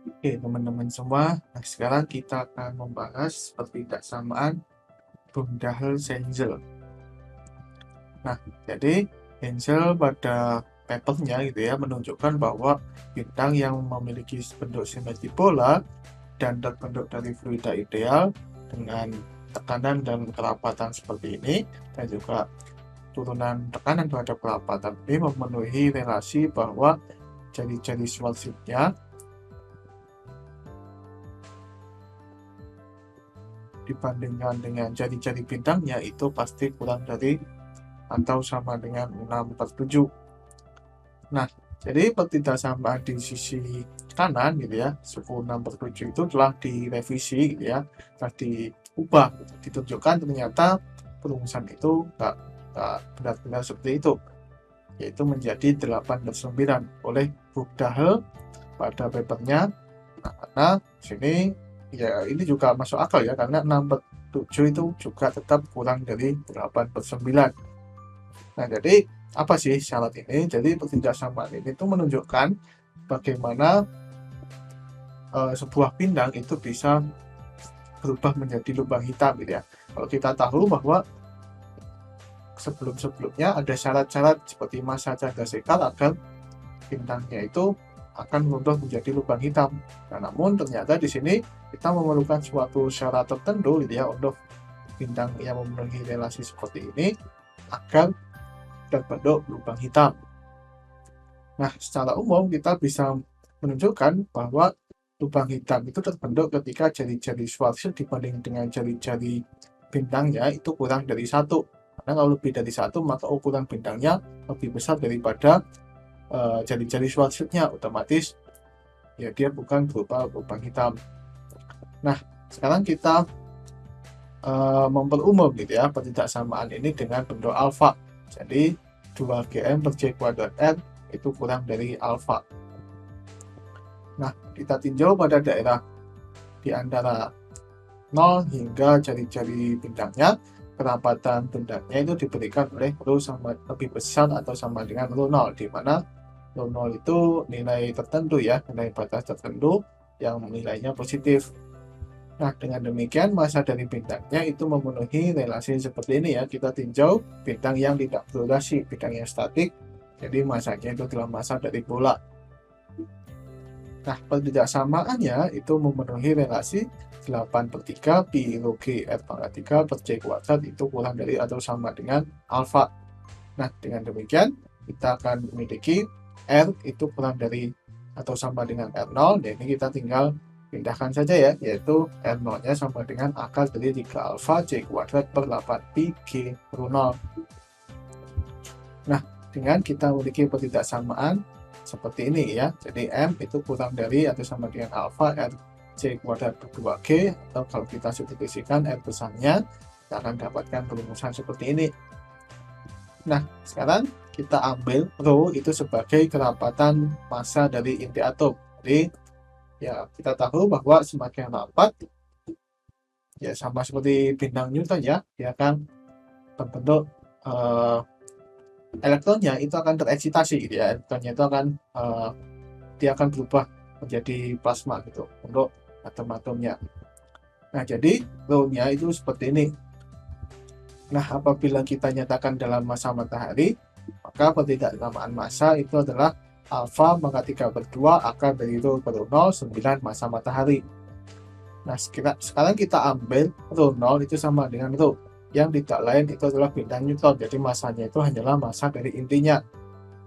Oke, teman-teman semua. Nah, sekarang kita akan membahas perbedaan Brundahel-Schengel. Nah, jadi Schengel pada papernya gitu ya menunjukkan bahwa bintang yang memiliki bentuk simetri pola dan terbentuk dari fluida ideal dengan tekanan dan kerapatan seperti ini dan juga turunan tekanan terhadap kerapatan ini memenuhi relasi bahwa jari-jari Schwarzschild-nya dibandingkan dengan jari-jari bintangnya itu pasti kurang dari atau sama dengan 6/7. Nah, jadi ketidaksamaan di sisi kanan gitu ya, suku 6/7 itu telah direvisi gitu ya, telah diubah, ditunjukkan ternyata perumusan itu nggak benar-benar seperti itu, yaitu menjadi 8/9 oleh Brundahel pada papernya. Nah, karena sini ya ini juga masuk akal ya, karena 6/7 itu juga tetap kurang dari 8/9. Nah, jadi apa sih syarat ini? Jadi ketidaksamaan ini tuh menunjukkan bagaimana sebuah bintang itu bisa berubah menjadi lubang hitam gitu ya. Kalau kita tahu bahwa sebelum-sebelumnya ada syarat-syarat seperti massa chandrasekhar agar bintangnya itu akan berubah menjadi lubang hitam. Nah, namun ternyata di sini kita memerlukan suatu syarat tertentu gitu ya untuk bintang yang memenuhi relasi seperti ini agar terbentuk lubang hitam. Nah, secara umum kita bisa menunjukkan bahwa lubang hitam itu terbentuk ketika jari-jari Schwarzschild dibanding dengan jari-jari bintangnya itu kurang dari 1. Karena kalau lebih dari 1, maka ukuran bintangnya lebih besar daripada jari-jari Schwarzschild-nya, otomatis ya dia bukan berupa lubang hitam. Nah, sekarang kita memperumum gitu ya ketidaksamaan ini dengan bentuk alfa. Jadi 2GM per C kuadrat R itu kurang dari alfa. Nah, kita tinjau pada daerah di antara 0 hingga jari-jari bintangnya, kerapatan bintangnya itu diberikan oleh rho sama lebih besar atau sama dengan rho 0, di mana rho 0 itu nilai tertentu ya, nilai batas tertentu yang nilainya positif. Nah, dengan demikian massa dari bintangnya itu memenuhi relasi seperti ini ya. Kita tinjau bintang yang tidak berotasi, bintang yang statik, jadi massanya itu adalah massa dari bola. Nah, perbedaannya itu memenuhi relasi 8/3 pi rho G R pangkat 3 per C kuadrat itu kurang dari atau sama dengan alfa. Nah, dengan demikian kita akan memiliki R itu kurang dari atau sama dengan R0, dan ini kita tinggal pindahkan saja ya, yaitu R0-nya sama dengan akar dari 3 alfa C kuadrat per 8 pi G rho 0. Nah, dengan kita memiliki ketidaksamaan seperti ini ya, jadi M itu kurang dari atau sama dengan alfa R C kuadrat per 2G, atau kalau kita substitusikan R besarnya, kita akan dapatkan perumusan seperti ini. Nah, sekarang kita ambil rho itu sebagai kerapatan massa dari inti atom. Jadi, ya kita tahu bahwa semakin rapat, ya sama seperti bintang Newton ya, dia akan terbentuk elektronnya itu akan tereksitasi gitu ya, elektronnya itu akan dia akan berubah menjadi plasma gitu untuk atom-atomnya. Nah, jadi rho-nya itu seperti ini. Nah, apabila kita nyatakan dalam massa matahari, maka perbedaan massa itu adalah alfa pangkat 3/2 akar dari rho per 0 9 massa matahari. Nah, sekarang kita ambil rho 0 itu sama dengan rho, yang tidak lain itu adalah bintang Newton, jadi massanya itu hanyalah massa dari intinya.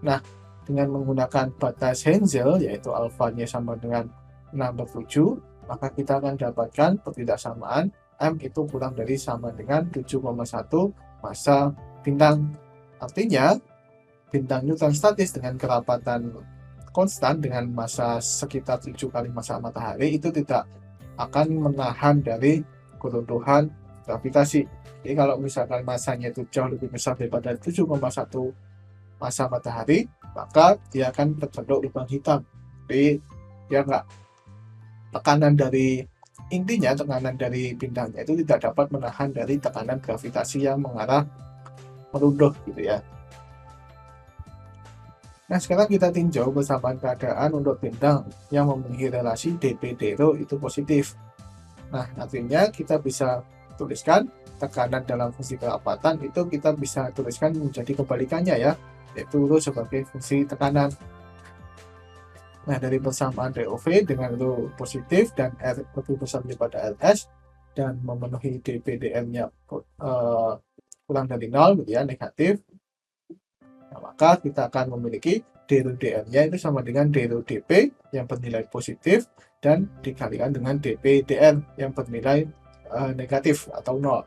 Nah, dengan menggunakan batas Schengel, yaitu alfanya sama dengan 6/7, maka kita akan dapatkan perbedaan M itu kurang dari sama dengan 7,1 massa bintang. Artinya, bintang Newton statis dengan kerapatan konstan dengan massa sekitar 7 kali massa matahari itu tidak akan menahan dari keruntuhan gravitasi. Jadi kalau misalkan massanya itu jauh lebih besar daripada 7,1 massa matahari, maka dia akan terbentuk lubang hitam. Jadi dia nggak, tekanan dari intinya, tekanan dari bintangnya itu tidak dapat menahan dari tekanan gravitasi yang mengarah meruntuh gitu ya. Nah, sekarang kita tinjau persamaan keadaan untuk bintang yang memiliki relasi dp/d rho itu positif. Nah, artinya kita bisa tuliskan tekanan dalam fungsi kerapatan itu kita bisa tuliskan menjadi kebalikannya ya, yaitu rho sebagai fungsi tekanan. Nah, dari persamaan ROV dengan rho positif dan R lebih besar daripada Ls dan memenuhi dp/dm-nya kurang dari 0 gitu ya, negatif. Nah, maka kita akan memiliki d rho dm-nya itu sama dengan d rho dp yang bernilai positif dan dikalikan dengan dp/dm yang bernilai negatif atau 0,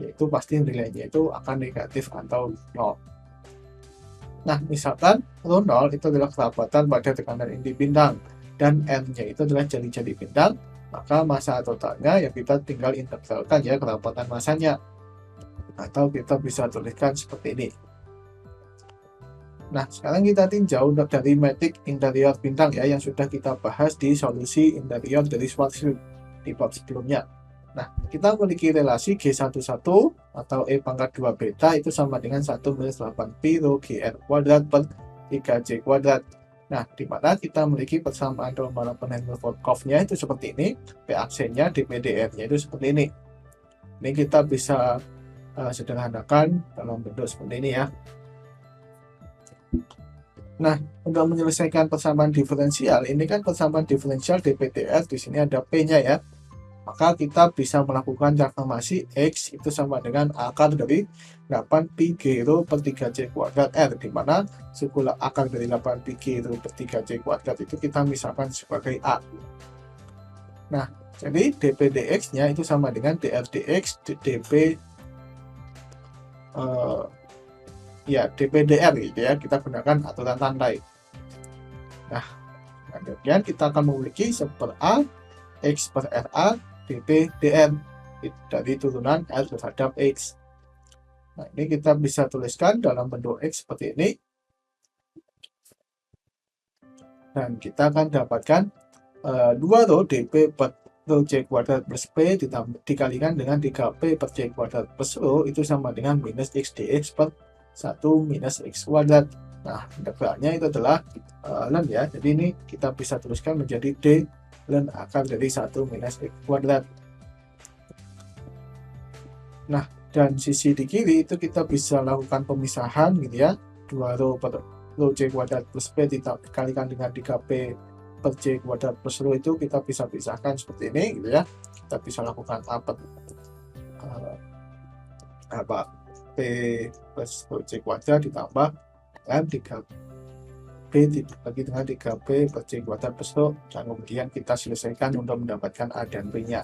yaitu pasti nilainya itu akan negatif atau 0. Nah, misalkan rho 0 itu adalah kerapatan pada tekanan inti bintang dan R-nya itu adalah jari-jari bintang, maka massa totalnya ya kita tinggal integralkan ya kerapatan massanya, atau kita bisa tuliskan seperti ini. Nah, sekarang kita tinjau dari metrik interior bintang ya yang sudah kita bahas di solusi interior dari Schwarzschild di bab sebelumnya. Nah, kita memiliki relasi G11 atau E pangkat 2 beta itu sama dengan 1-8 pi rho GR kuadrat per 3J kuadrat. Nah, di mana kita memiliki persamaan Riemann Folkoff-nya itu seperti ini, P-aksennya, dp/dr-nya itu seperti ini. Ini kita bisa sederhanakan dalam bentuk seperti ini ya. Nah, untuk menyelesaikan persamaan diferensial, ini kan persamaan diferensial dp/dr, di sini ada P-nya ya. Maka kita bisa melakukan transformasi X itu sama dengan akar dari 8pi G rho per 3J kuadrat R, di mana suku akar dari 8pi G rho per 3J kuadrat itu kita misalkan sebagai A. Nah, jadi dp/dx-nya itu sama dengan dr/dx dp dp/dr gitu ya, kita gunakan aturan rantai. Nah, kemudian kita akan memiliki 1/A X per RA dp/dr dari turunan R terhadap X. Nah, ini kita bisa tuliskan dalam bentuk X seperti ini. Dan kita akan dapatkan 2 rho dp per rho J kuadrat plus P dikalikan dengan 3P per J kuadrat plus rho itu sama dengan minus X dx per 1 minus X kuadrat. Nah, integralnya itu adalah ln ya. Jadi ini kita bisa tuliskan menjadi D ln akar dari 1 minus X kuadrat. Nah, dan sisi di kiri itu kita bisa lakukan pemisahan gitu ya. 2 rho per rho J kuadrat plus P dikalikan dengan 3P per J kuadrat plus rho itu kita bisa pisahkan seperti ini gitu ya. Kita bisa lakukan P plus rho J kuadrat ditambah dengan 3P dibagi dengan 3P per J kuadrat plus rho, dan kemudian kita selesaikan untuk mendapatkan A dan B-nya.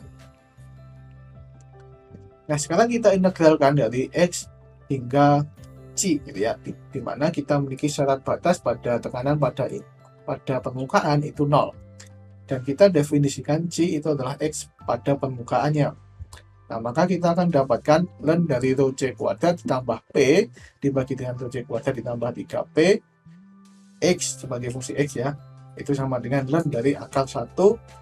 Nah, sekarang kita integralkan dari X hingga C gitu ya, di mana kita memiliki syarat batas pada tekanan pada permukaan itu 0, dan kita definisikan C itu adalah X pada permukaannya. Nah, maka kita akan dapatkan ln dari rho J kuadrat ditambah P dibagi dengan rho J kuadrat ditambah 3P X sebagai fungsi X ya, itu sama dengan ln dari akar 1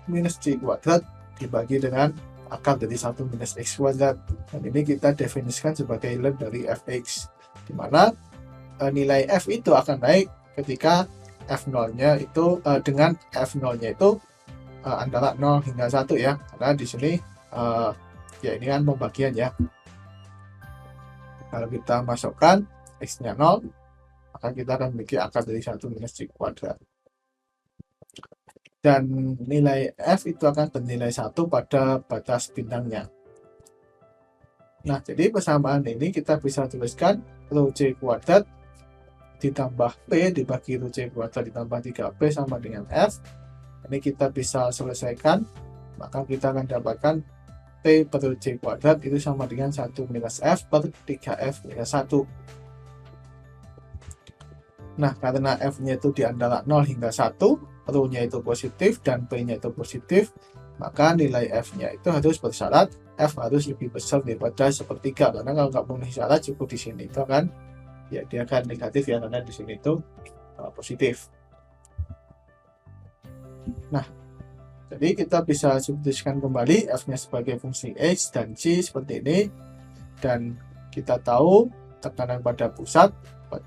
minus J kuadrat dibagi dengan akar dari 1 minus X kuadrat. Dan ini kita definisikan sebagai ln dari Fx, di mana nilai F itu akan naik ketika F0-nya itu dengan F0-nya itu antara 0 hingga 1 ya, karena di sini ya ini kan pembagian ya. Kalau kita masukkan X-nya 0, maka kita akan memiliki akar dari 1 minus J kuadrat. Dan nilai F itu akan bernilai 1 pada batas bintangnya. Nah, jadi persamaan ini kita bisa tuliskan rho J kuadrat ditambah P dibagi rho J kuadrat ditambah 3P sama dengan F. Ini kita bisa selesaikan, maka kita akan dapatkan P per rho J kuadrat itu sama dengan 1 minus F per 3F minus 1. Nah, karena F-nya itu di antara 0 hingga 1, rho-nya itu positif dan P-nya itu positif, maka nilai F-nya itu harus bersyarat F harus lebih besar daripada 1/3, karena kalau nggak memenuhi syarat cukup di sini itu kan ya dia akan negatif ya, karena di sini itu positif. Nah, jadi kita bisa substitusikan kembali F-nya sebagai fungsi X dan C seperti ini, dan kita tahu tekanan pada pusat,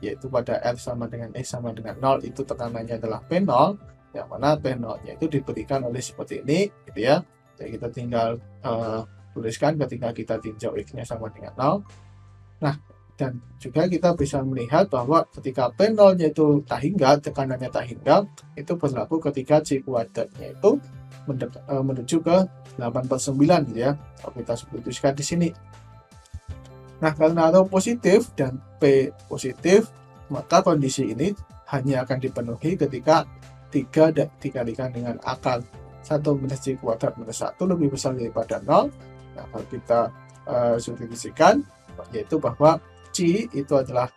yaitu pada R sama dengan X sama dengan 0, itu tekanannya adalah P0, yang mana P0-nya itu diberikan oleh seperti ini, gitu ya. Jadi kita tinggal tuliskan ketika kita tinjau X-nya sama dengan 0. Nah, dan juga kita bisa melihat bahwa ketika P0-nya itu tak hingga, tekanannya tak hingga, itu berlaku ketika C kuadratnya itu menuju ke 8/9, gitu ya. Kalau kita tuliskan di sini. Nah, karena rho positif dan P positif, maka kondisi ini hanya akan dipenuhi ketika 3 dikalikan dengan akar 1 minus C kuadrat minus 1 lebih besar daripada 0. Nah, kalau kita substitusikan, yaitu bahwa C itu adalah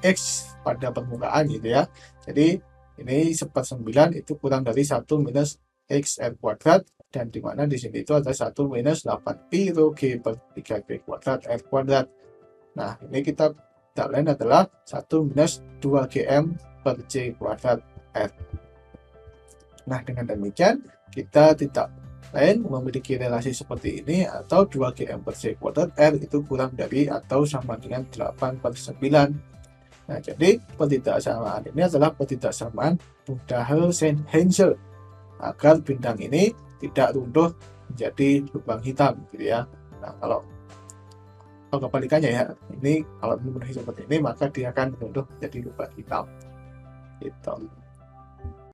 X pada permukaan, gitu ya. Jadi, ini 1/9 itu kurang dari 1 minus X R kuadrat, dan dimana di sini itu ada 1 minus 8pi rho G per 3G kuadrat R kuadrat. Nah, ini kita tak lain adalah 1 minus 2GM per C kuadrat R. Nah, dengan demikian kita tidak lain memiliki relasi seperti ini, atau 2GM per C kuadrat R itu kurang dari atau sama dengan 8/9. Nah, jadi pertidaksamaan ini adalah pertidaksamaan Budahl-Heinzel agar bintang ini tidak runtuh menjadi lubang hitam, gitu ya. Nah, kalau kebalikannya ya, ini kalau memenuhi seperti ini, maka dia akan runtuh menjadi lubang hitam, gitu.